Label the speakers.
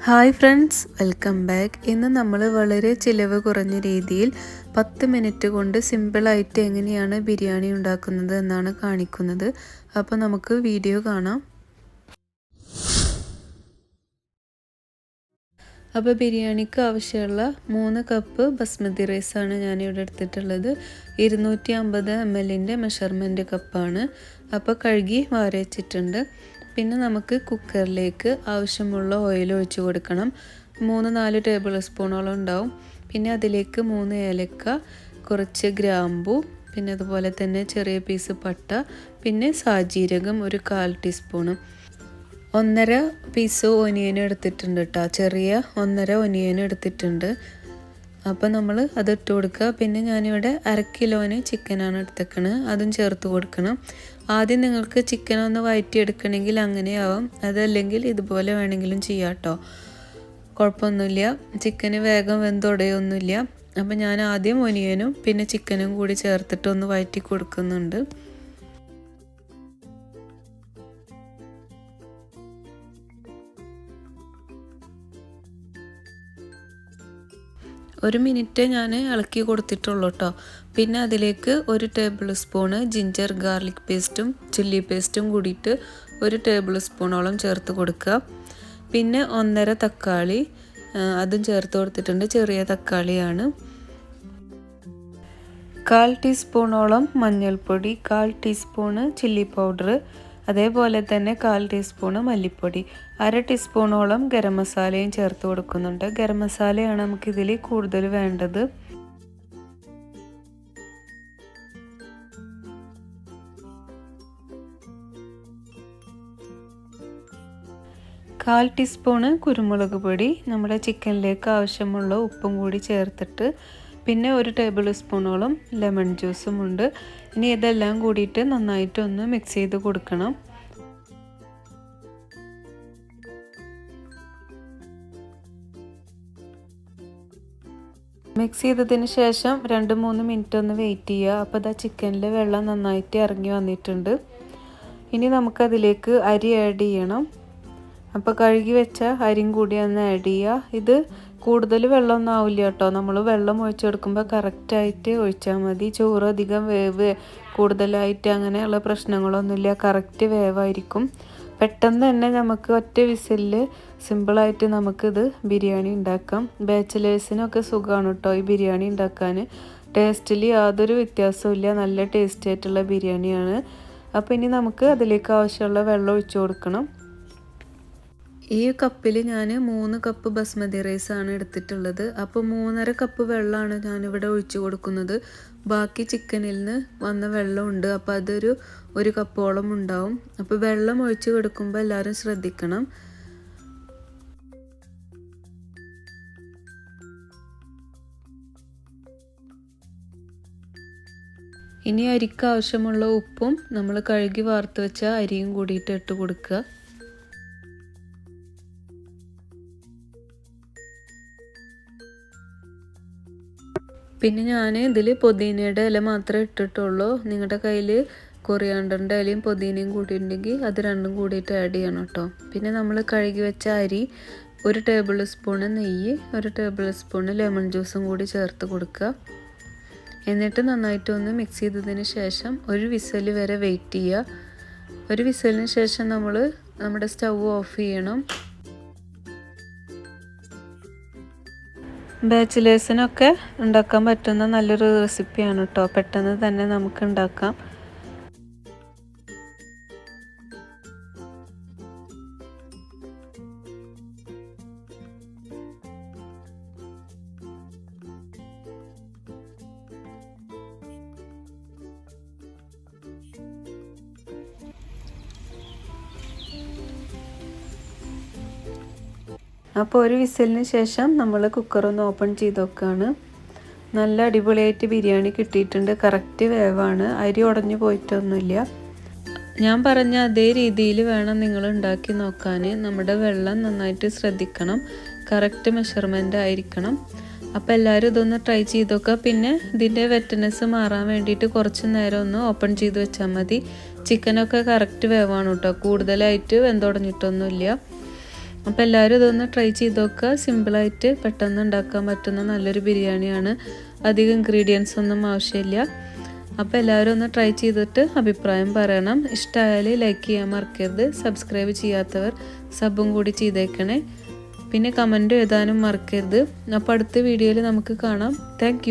Speaker 1: Hi friends, welcome back. ഇന്ന് നമ്മൾ വളരെ ചിലവ് കുറഞ്ഞ രീതിയിൽ 10 മിനിറ്റ് കൊണ്ട് സിമ്പിളായിട്ട് എങ്ങനെയാണ് ബിരിയാണി ഉണ്ടാക്കുന്നത് എന്നാണ് കാണിക്കുന്നത്. അപ്പോൾ നമുക്ക് വീഡിയോ കാണാം. അപ്പോൾ ബിരിയാണിക്ക് ആവശ്യമുള്ള 3 കപ്പ് ബസ്മതി റൈസാണ് ഞാനിവിടെ എടുത്തിട്ടുള്ളത്. 250 ml മെഷർമെൻറ്റ് കപ്പാണ്. അപ്പോൾ കഴുകി വാരി വെച്ചിട്ടുണ്ട്. പിന്നെ നമുക്ക് കുക്കറിലേക്ക് ആവശ്യമുള്ള ഓയിൽ ഒഴിച്ച് കൊടുക്കണം. 3-4 ടേബിൾ സ്പൂണോളം ഉണ്ടാവും. പിന്നെ അതിലേക്ക് 3 ഏലക്ക, കുറച്ച് ഗ്രാമ്പു, പിന്നെ അതുപോലെ തന്നെ ചെറിയ പീസ് പട്ട, പിന്നെ സാജീരകം ഒരു 1/4 ടീസ്പൂണ്, 1.5 പീസ് ഒനിയൻ എടുത്തിട്ടുണ്ട് കേട്ടോ. ചെറിയ 1.5 ഒനിയൻ എടുത്തിട്ടുണ്ട്. അപ്പോൾ നമ്മൾ അതിട്ട് കൊടുക്കുക. പിന്നെ ഞാനിവിടെ 1/2 കിലോന് ചിക്കനാണ് എടുത്തേക്കണത്, അതും ചേർത്ത് കൊടുക്കണം. ആദ്യം നിങ്ങൾക്ക് ചിക്കൻ ഒന്ന് വഴറ്റിയെടുക്കണമെങ്കിൽ അങ്ങനെയാവും, അതല്ലെങ്കിൽ ഇതുപോലെ വേണമെങ്കിലും ചെയ്യാം കേട്ടോ, കുഴപ്പമൊന്നുമില്ല. ചിക്കന് വേഗം വെന്തുടയൊന്നുമില്ല. അപ്പോൾ ഞാൻ ആദ്യം ഒനിയനും പിന്നെ ചിക്കനും കൂടി ചേർത്തിട്ട് ഒന്ന് വഴറ്റി കൊടുക്കുന്നുണ്ട്. ഒരു മിനിറ്റ് ഞാൻ ഇളക്കി കൊടുത്തിട്ടുള്ളൂ കേട്ടോ. പിന്നെ അതിലേക്ക് 1 ടേബിൾ സ്പൂണ് ജിഞ്ചർ ഗാർലിക് പേസ്റ്റും ചില്ലി പേസ്റ്റും കൂടിയിട്ട് 1 ടേബിൾ സ്പൂണോളം ചേർത്ത് കൊടുക്കുക. പിന്നെ 1.5 തക്കാളി അതും ചേർത്ത് കൊടുത്തിട്ടുണ്ട്, ചെറിയ തക്കാളിയാണ്. 1/4 ടീസ്പൂണോളം മഞ്ഞൾപ്പൊടി, 1/4 ടീസ്പൂണ് ചില്ലി പൗഡർ, അതേപോലെ തന്നെ 1/4 ടീസ്പൂണ് മല്ലിപ്പൊടി, 1/2 ടീസ്പൂണോളം ഗരം മസാലയും ചേർത്ത് കൊടുക്കുന്നുണ്ട്. ഗരം മസാലയാണ് നമുക്കിതിൽ കൂടുതൽ വേണ്ടത്. കാൽ ടീസ്പൂണ് കുരുമുളക് പൊടി, നമ്മുടെ ചിക്കനിലേക്ക് ആവശ്യമുള്ള ഉപ്പും കൂടി ചേർത്തിട്ട്, പിന്നെ 1 ടേബിൾ സ്പൂണോളം ലെമൺ ജ്യൂസും ഉണ്ട്. ഇനി ഇതെല്ലാം കൂടിയിട്ട് നന്നായിട്ടൊന്ന് മിക്സ് ചെയ്ത് കൊടുക്കണം. മിക്സ് ചെയ്തതിന് ശേഷം 2-3 മിനിറ്റ് ഒന്ന് വെയിറ്റ് ചെയ്യുക. അപ്പോൾ ഇതാ ചിക്കനിൽ വെള്ളം നന്നായിട്ട് ഇറങ്ങി വന്നിട്ടുണ്ട്. ഇനി നമുക്കതിലേക്ക് അരി ആഡ് ചെയ്യണം. അപ്പോൾ കഴുകി വെച്ച അരിയും കൂടി ഒന്ന് ആഡ് ചെയ്യുക. ഇത് കൂടുതൽ വെള്ളമൊന്നും ആവില്ല കേട്ടോ, നമ്മൾ വെള്ളം ഒഴിച്ചെടുക്കുമ്പോൾ കറക്റ്റായിട്ട് ഒഴിച്ചാൽ മതി. ചോറ് അധികം വേവ് കൂടുതലായിട്ട് അങ്ങനെയുള്ള പ്രശ്നങ്ങളൊന്നുമില്ല, കറക്റ്റ് വേവായിരിക്കും. പെട്ടെന്ന് തന്നെ നമുക്ക് ഒറ്റ വിസിലിൽ സിമ്പിളായിട്ട് നമുക്കിത് ബിരിയാണി ഉണ്ടാക്കാം. ബാച്ചിലേഴ്സിനൊക്കെ സുഖമാണ് കേട്ടോ ഈ ബിരിയാണി ഉണ്ടാക്കാൻ. ടേസ്റ്റിൽ യാതൊരു വ്യത്യാസവും ഇല്ല, നല്ല ടേസ്റ്റി ആയിട്ടുള്ള ബിരിയാണിയാണ്. അപ്പോൾ ഇനി നമുക്ക് അതിലേക്ക് ആവശ്യമുള്ള വെള്ളം ഒഴിച്ചു കൊടുക്കണം. ഈ കപ്പിൽ ഞാൻ 3 കപ്പ് ബസ്മതി റൈസാണ് എടുത്തിട്ടുള്ളത്. അപ്പോൾ 3.5 കപ്പ് വെള്ളമാണ് ഞാനിവിടെ ഒഴിച്ചു കൊടുക്കുന്നത്. ബാക്കി ചിക്കനിൽ നിന്ന് വന്ന വെള്ളമുണ്ട്, അപ്പോൾ അതൊരു 1 കപ്പോളം ഉണ്ടാവും. അപ്പോൾ വെള്ളം ഒഴിച്ച് കൊടുക്കുമ്പോൾ എല്ലാവരും ശ്രദ്ധിക്കണം. ഇനി അരിക്ക് ആവശ്യമുള്ള ഉപ്പും നമ്മൾ കഴുകി വാർത്ത് വെച്ച അരിയും കൂടിയിട്ട് ഇട്ട് കൊടുക്കുക. പിന്നെ ഞാൻ ഇതിൽ പുതിനയുടെ ഇല മാത്രമേ ഇട്ടിട്ടുള്ളൂ. നിങ്ങളുടെ കയ്യിൽ കൊറിയാണ്ടറിൻ്റെ ഇലയും പുതിനയും കൂടി ഉണ്ടെങ്കിൽ അത് രണ്ടും കൂടിയിട്ട് ആഡ് ചെയ്യണം കേട്ടോ. പിന്നെ നമ്മൾ കഴുകി വെച്ച അരി, 1 ടേബിൾ സ്പൂണ് നെയ്യ്, 1 ടേബിൾ സ്പൂണ് ലെമൺ ജ്യൂസും കൂടി ചേർത്ത് കൊടുക്കുക. എന്നിട്ട് നന്നായിട്ടൊന്ന് മിക്സ് ചെയ്തതിന് ശേഷം 1 വിസിൽ വരെ വെയിറ്റ് ചെയ്യുക. 1 വിസിലിന് ശേഷം നമ്മുടെ സ്റ്റൗ ഓഫ് ചെയ്യണം. ബാച്ചിലേഴ്സിനൊക്കെ ഉണ്ടാക്കാൻ പറ്റുന്ന നല്ലൊരു റെസിപ്പിയാണ് കേട്ടോ, പെട്ടെന്ന് തന്നെ നമുക്ക് ഉണ്ടാക്കാം. അപ്പോൾ 1 വിസിലിന് ശേഷം നമ്മൾ കുക്കറൊന്ന് ഓപ്പൺ ചെയ്ത് നോക്കുകയാണ്. നല്ല അടിപൊളിയായിട്ട് ബിരിയാണി കിട്ടിയിട്ടുണ്ട്, കറക്റ്റ് വേവാണ്, അരി ഉടഞ്ഞു പോയിട്ടൊന്നുമില്ല. ഞാൻ പറഞ്ഞ അതേ രീതിയിൽ വേണം നിങ്ങൾ ഉണ്ടാക്കി നോക്കാൻ. നമ്മുടെ വെള്ളം നന്നായിട്ട് ശ്രദ്ധിക്കണം, കറക്റ്റ് മെഷർമെൻ്റ് ആയിരിക്കണം. അപ്പോൾ എല്ലാവരും ഇതൊന്ന് ട്രൈ ചെയ്ത് നോക്കുക. പിന്നെ ഇതിൻ്റെ വെറ്റ്നെസ് മാറാൻ വേണ്ടിയിട്ട് കുറച്ച് നേരം ഒന്ന് ഓപ്പൺ ചെയ്ത് വെച്ചാൽ മതി. ചിക്കനൊക്കെ കറക്റ്റ് വേവാണ് കേട്ടോ, കൂടുതലായിട്ട് വെന്തുടഞ്ഞിട്ടൊന്നുമില്ല. അപ്പോൾ എല്ലാവരും ഇതൊന്ന് ട്രൈ ചെയ്ത് നോക്കുക. സിമ്പിളായിട്ട് പെട്ടെന്ന് ഉണ്ടാക്കാൻ പറ്റുന്ന നല്ലൊരു ബിരിയാണിയാണ്. അധികം ഇൻഗ്രീഡിയൻസ് ഒന്നും ആവശ്യമില്ല. അപ്പോൾ എല്ലാവരും ഒന്ന് ട്രൈ ചെയ്തിട്ട് അഭിപ്രായം പറയണം. ഇഷ്ടമായാൽ ലൈക്ക് ചെയ്യാൻ മറക്കരുത്. സബ്സ്ക്രൈബ് ചെയ്യാത്തവർ സബും കൂടി ചെയ്തേക്കണേ. പിന്നെ കമൻറ്റ് എഴുതാനും മറക്കരുത്. അപ്പോൾ അടുത്ത വീഡിയോയിൽ നമുക്ക് കാണാം. താങ്ക്